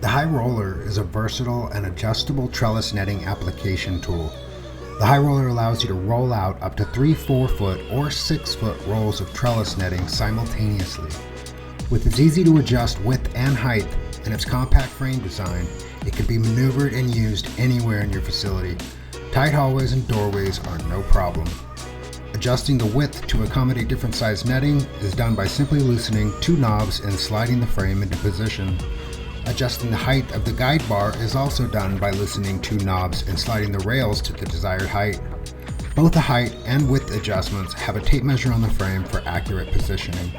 The High Roller is a versatile and adjustable trellis netting application tool. The High Roller allows you to roll out up to 3 4-foot or 6-foot rolls of trellis netting simultaneously. With its easy to adjust width and height and its compact frame design, it can be maneuvered and used anywhere in your facility. Tight hallways and doorways are no problem. Adjusting the width to accommodate different size netting is done by simply loosening 2 knobs and sliding the frame into position. Adjusting the height of the guide bar is also done by loosening 2 knobs and sliding the rails to the desired height. Both the height and width adjustments have a tape measure on the frame for accurate positioning.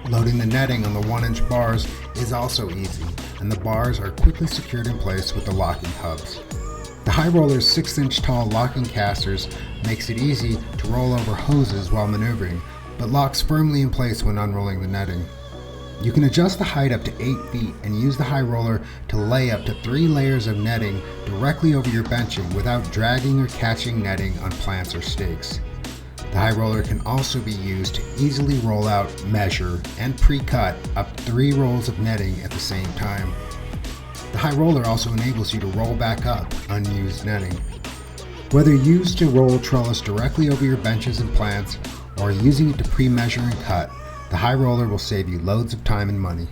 Loading the netting on the 1-inch bars is also easy, and the bars are quickly secured in place with the locking hubs. The High Roller's 6-inch tall locking casters makes it easy to roll over hoses while maneuvering, but locks firmly in place when unrolling the netting. You can adjust the height up to 8 feet and use the High Roller to lay up to 3 layers of netting directly over your benching without dragging or catching netting on plants or stakes. The High Roller can also be used to easily roll out, measure, and pre-cut up to 3 rolls of netting at the same time. The High Roller also enables you to roll back up unused netting. Whether used to roll trellis directly over your benches and plants or using it to pre-measure and cut, the High Roller will save you loads of time and money.